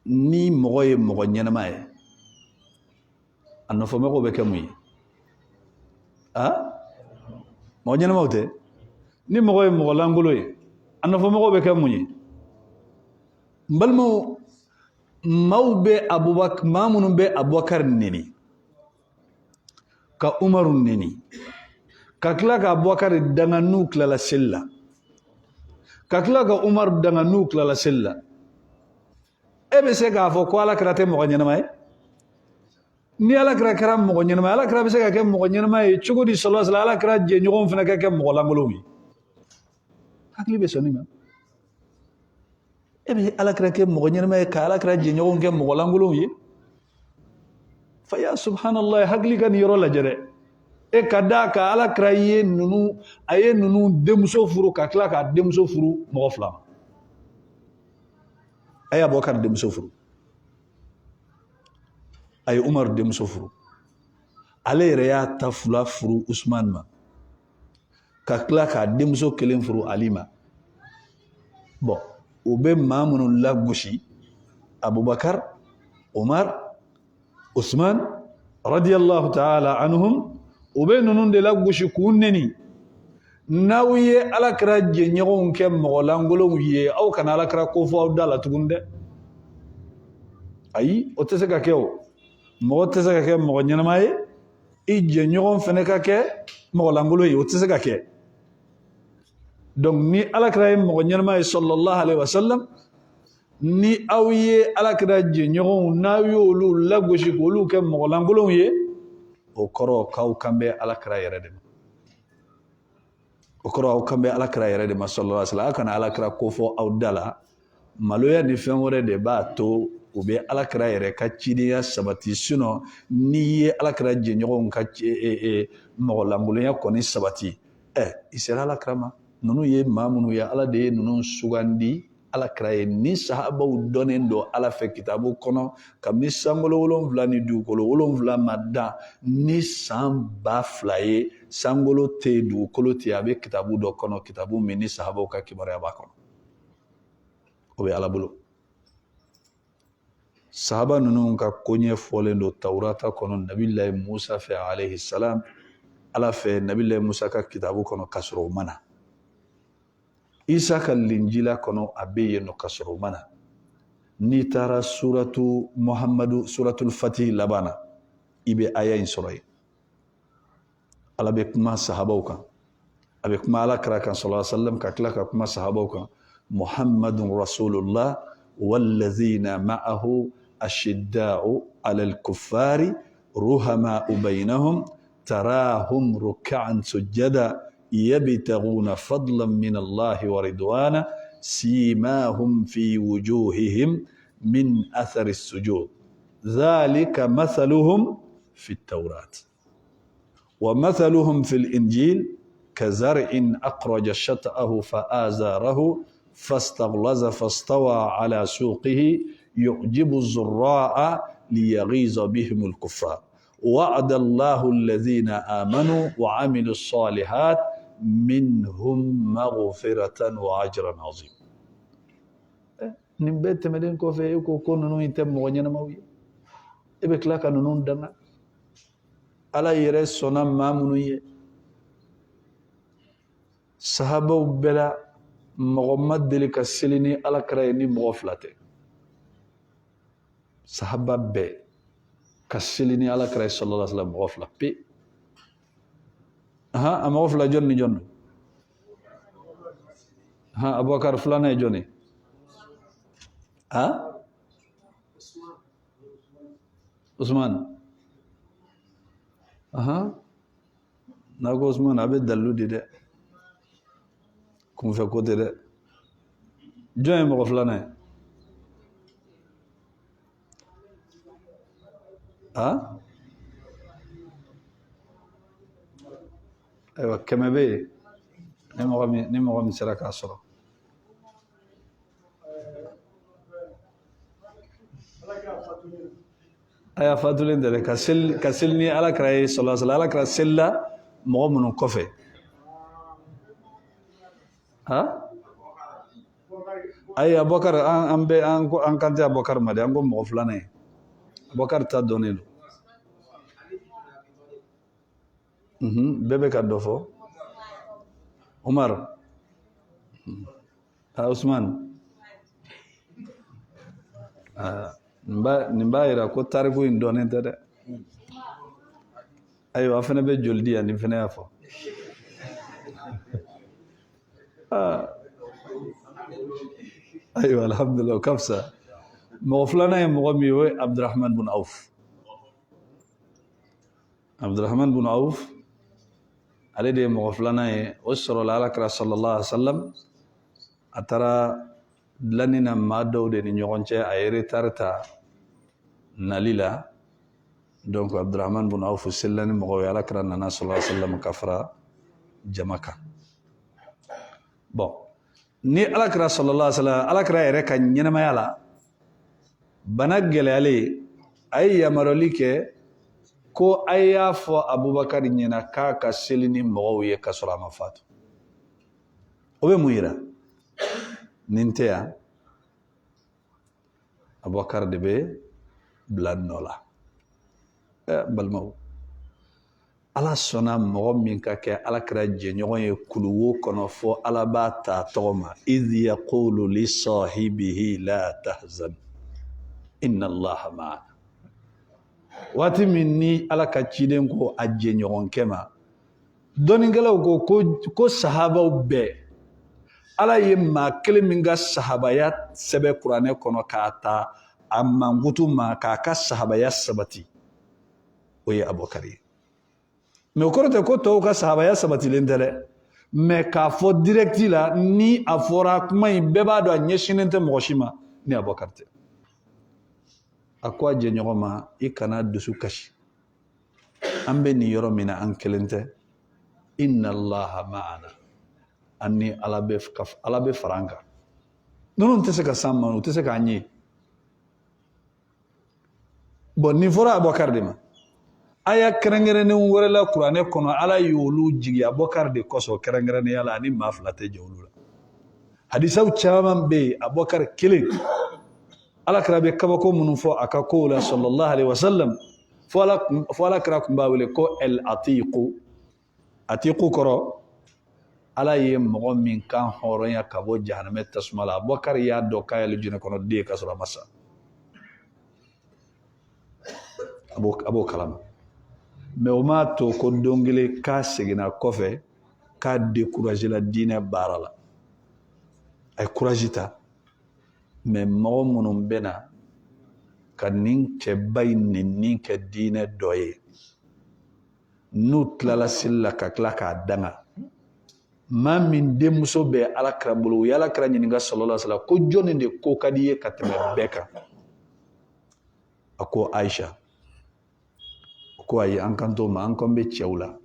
ni mɔgɔ ye mɔgɔ ɲɛnama ye a nɔfɛmɔgɔw bɛ kɛ mun ye mɔgɔ ɲɛnamaw tɛ ni mɔgɔ ye mɔgɔ langolo ye a nɔfɛmɔgɔw bɛ kɛ mun ye n balimaw maa minnu bɛ abubakar neni ka umaru neni ka tila ka abubakar danga n'u tilala seli la ka tila ka umaru danga n'u tilala seli la e bɛ se k'a fɔ ko alakira tɛ mɔgɔ ɲɛnama ye ni alakira kɛra mɔgɔ ɲɛnama ye alakira bɛ se ka kɛ mɔgɔ ɲɛnama ye cogo di sallallahu alaihi wasallam alakira jɛɲɔgɔnw fana ka kɛ mɔgɔ langolow ye hakili bɛ sɔn nin ma e bɛ alakira kɛ mɔgɔ ɲɛnama ye ka alakira jɛɲɔgɔnw kɛ mɔgɔ langolow ye fa ya subhanallah hakili ka nin yɔrɔ lajɛ dɛ e ka da ka alakira ye ninnu denmuso furu ka tila k'a denmuso furu mɔgɔ fila ma a ye abubakar denmuso furu a ye umaru denmuso furu ale yɛrɛ y'a ta fila furu usman ma ka tila k'a denmuso kelen furu ali ma bon o bɛ maa minnu lagosi abubakar umar usman radiyallahu ta'ala anhum o bɛ ninnu de lagosi k'u neni n'aw ye alakira jɛɲɔgɔnw kɛ mɔgɔ langolow ye aw kana alakira ko fɔ aw da la tuguni dɛ ayi o tɛ se ka kɛ o mɔgɔ tɛ se ka kɛ mɔgɔ ɲɛnama ye i jɛɲɔgɔn fana ka kɛ mɔgɔ langolo ye o tɛ se ka kɛ donc ni alakira ye mɔgɔ ɲɛnama ye sallallahu alaihi wasallam ni aw ye alakira jɛɲɔgɔnw n'aw y'olu lagosi k'olu kɛ mɔgɔ langolow ye o kɔrɔ k'aw kan bɛ alakira yɛrɛ de ma o kɔrɔ aw kan bɛ alakira yɛrɛ de ma sallallahu alaihi wasallam aw kana alakira ko fɔ aw da la maloya ni fɛn wɛrɛ de b'a to u bɛ alakira yɛrɛ ka cidenya sabati sinon n'i ye alakira jɛɲɔgɔnw ka mɔgɔ langolonya kɔni sabati i sera alakira ma ninnu ye maa minnu ye ala de ye ninnu sugandi alakira ye ni sahabaw dɔnnen don ala fɛ kitabu kɔnɔ kabini sankolo 7 ni dugukolo 7 ma dan ni san 2000 ye sankolo tɛ yen dugukolo tɛ yen a bɛ kitabu dɔ kɔnɔ kitabu min ni sahabaw ka kibaruya b'a kɔnɔ o bɛ ala bolo sahaba ninnu ka koɲɛ fɔlen don tawurata kɔnɔ nabilayi musa fɛ alayhi salam ala fɛ nabilayi musa ka kitabu kɔnɔ k'a sɔrɔ o ma na isa ka linjila kɔnɔ a bɛ yen nɔ k'a sɔrɔ o ma na n'i taara suratul fatih laban na i bɛ aya in sɔrɔ yen ala bɛ kuma sahabaw kan a bɛ kuma alakira kan sallallahu alaihi wasallam ka tila ka kuma sahabaw kan muhammadun rasulullah wallazina ma'ahu ashidda'u alal kuffari ruhama'u bainahum tarahum ruk'an sujada يبتغون فضلا من الله ورضوانا سيماهم في وجوههم من أثر السجود ذلك مثلهم في التوراة ومثلهم في الإنجيل كزرع أخرج شطأه فآزاره فاستغلظ فاستوى على سوقه يعجب الزراع ليغيظ بهم الكفار وعد الله الذين آمنوا وعملوا الصالحات منهم مغفرة وأجرا عظيما نبت مدين كوفي يكو كونو يتم مغنينا موي إبك لك نون دنا على يرس سنام مامنوي صحابة بلا مغمد دلك السليني على كرايني مغفلته صحابة بي كسلني على كراي صلى الله عليه وسلم غفلة بي أما غفلة جوني جون أبو بكر فلان جوني عثمان ناقو عثمان أبي دلو دي ده كم فكو دي ده جوني مغفلة أيوة كما بي نمو غمي سراك عصره aya fatulen dere ka sel ni alakira ye sallallahu alaihi wasallam alakira sella mɔgɔ minnu kɔfɛ ayi Abubakar an kan tɛ Abubakar ma de an ko mɔgɔ filanan ye Abubakar ta dɔnnen don bɛɛ bɛ ka dɔ fɔ Umar Usman nin b'a yira ko tariku in dɔnnen tɛ dɛ ayiwa a fana bɛ joli di yan nin fana y'a fɔ ayiwa alhamdulillah o ka fisa mɔgɔ filanan ye mɔgɔ min ye o ye Abdurrahman bin Auf Abdurrahman bin Auf ale de ye mɔgɔ filanan ye o sɔrɔla alakira sallallahu alaihi wasallam a taara dilanni na maa dɔw de ni ɲɔgɔn cɛ a ye retard ta nali la donc Abdurrahman bin Auf selila ni mɔgɔw ye alakira nana sallallahu alaihi wasallam ka fara jama kan bon ni alakira sallallahu alaihi wasallam alakira yɛrɛ ka ɲɛnamaya la bana gɛlɛyalen a ye yamaruyali kɛ ko a y'a fɔ Abubakar ɲɛna k'a ka seli ni mɔgɔw ye ka sɔrɔ a ma fatu o bɛ mun yira nin tɛ yan Abubakar de bɛ bila nɔ la balimaw ala sɔnna mɔgɔ min ka kɛ alakira jɛɲɔgɔn ye kuluwo kɔnɔ fɔ ala b'a ta tɔgɔ ma idh yaqulu li sahibihi la tahzan inna allaha ma'ana waati min ni ala ka ciden ko a jɛɲɔgɔnkɛ ma dɔnnikɛlaw ko sahabaw bɛɛ ala ye maa kelen min ka sahabaya sɛbɛn kuranɛ kɔnɔ k'a ta a mankutu ma k'a ka sahabaya sabati o ye Abubakar ye mais o kɔrɔ tɛ ko tɔw ka sahabaya sabatilen tɛ dɛ mais k'a fɔ directi la ni a fɔra kuma in bɛɛ b'a dɔn a ɲɛsinnen tɛ mɔgɔ si ma ni Abubakar tɛ a ko a jɛɲɔgɔn ma i kana dusu kasi an bɛ nin yɔrɔ min na an kelen tɛ inna allaha ma'ana an ni ala bɛ fara an kan ninnu tɛ se ka s'an ma u tɛ se k'an ye bon nin fɔra Abubakar de ma aya kɛrɛnkɛrɛnnen wɛrɛ la kuranɛ kɔnɔ ala y'olu jigi Abubakar de kɔsɔn kɛrɛnkɛrɛnnenya la ani maa fila tɛ jɛ olu la hadisaw caman bɛ yen Abubakar kelen alakira bɛ kabako minnu fɔ a ka kow la sallallahu alaihi wasallam fɔ alakira tun b'a wele ko el atiku atiku kɔrɔ ala ye mɔgɔ min kan hɔrɔnya ka bɔ jahanamɛ tasuma la Abubakar y'a dɔn k'a ye jinɛ kɔnɔ den ka sɔrɔ a ma sa a b'o kalama mais o m'a to ko don kelen k'a seginna kɔfɛ k'a découragé la diinɛ baara la a ye courage ta mais mɔgɔ minnu bɛ na ka nin cɛba in nɛni kɛ diinɛ dɔ ye n'u tilala seli la ka tila k'a danga maa min denmuso bɛ alakira bolo u ye alakira ɲininka sallallahu alaihi wasallam ko jɔnni de ko ka di ye ka tɛmɛ bɛɛ kan a ko Aisha o ko ayi an kan t'o ma an kan bɛ cɛw la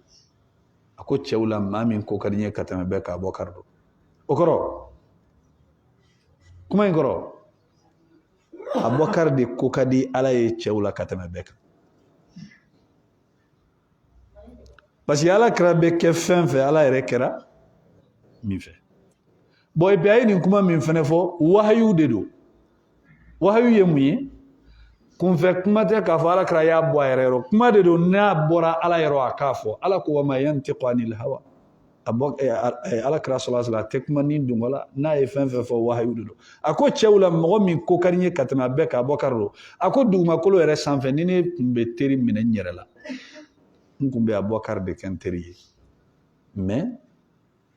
a ko cɛw la maa min ko ka di ye ka tɛmɛ bɛɛ kan Abubakar don o kɔrɔ kuma in kɔrɔ Abubakar de ko ka di ala ye cɛw la ka tɛmɛ bɛɛ kan parce que alakira bɛ kɛ fɛn fɛn ala yɛrɛ kɛra min fɛ bon et puis a ye nin kuma min fɛnɛ fɔ wahayu de don wahayu ye mun ye kunfɛ kuma tɛ k'a fɔ alakira y'a bɔ a yɛrɛ yɔrɔ kuma de don n'a bɔra ala yɔrɔ a k'a fɔ ala ko wa ma yantiqu anil hawa alakira sallallahu alaihi wasallam a tɛ kuma ni dungo la n'a ye fɛn fɛn fɔ wahayu de don a ko cɛw la mɔgɔ min ko ka di n ye ka tɛmɛ a bɛɛ kan Abubakar don a ko dugumakolo yɛrɛ sanfɛ ni ne tun bɛ teri minɛ n yɛrɛ la n tun bɛ Abubakar de kɛ n teri ye mais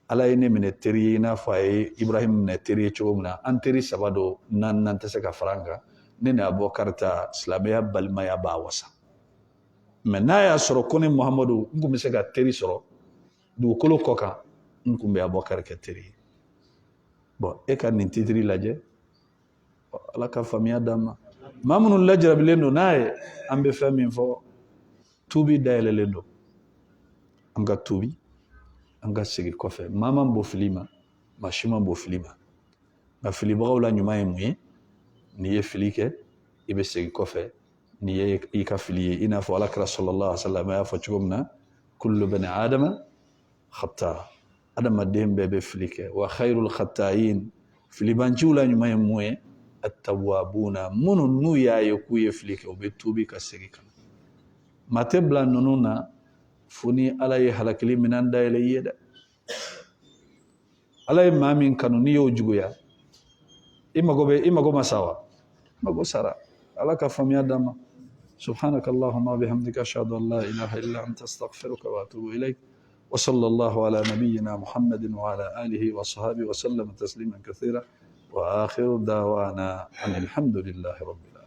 ala ye ne minɛ teri ye i n'a fɔ a ye Ibrahim minɛ teri ye cogo min na an teri saba don naaninan tɛ se ka fara an kan ne ni Abubakar ta silamɛya balimaya b'a wasa mais n'a y'a sɔrɔ ko ne Muhamadu n tun bɛ se ka teri sɔrɔ dugukolo kɔ kan n tun bɛ Abubakar kɛ teri ye bon e ka nin titiri lajɛ ala ka faamuya d'an ma maa minnu lajarabilen don n'a ye an bɛ fɛn min fɔ tuubi dayɛlɛlen don an ka tuubi an ka segin kɔfɛ maa man bɔ fili ma maa si man bɔ fili ma nka filibagaw la ɲuman ye mun ye n'i ye fili kɛ i bɛ segin kɔfɛ ni ye ka fili ina fo alakra sallallahu alaihi wasallam ya fo cugumna kullu bani adama khata adama dembe be filike wa khairul khata'in filibanjula nyuma yemwe at-tawwabuna munu nu yaye ku ye filike o be tubi ka segika matebla nununa funi alay halakili minan dayele yeda alay mamin kanu ni yo juguya imago masawa mago sara alaka famya dama سبحانك اللهم وبحمدك أشهد أن لا إله إلا أنت أستغفرك وأتوب إليك وصلى الله على نبينا محمد وعلى آله وصحبه وسلم تسليما كثيرا وآخر دعوانا أن الحمد لله رب العالمين.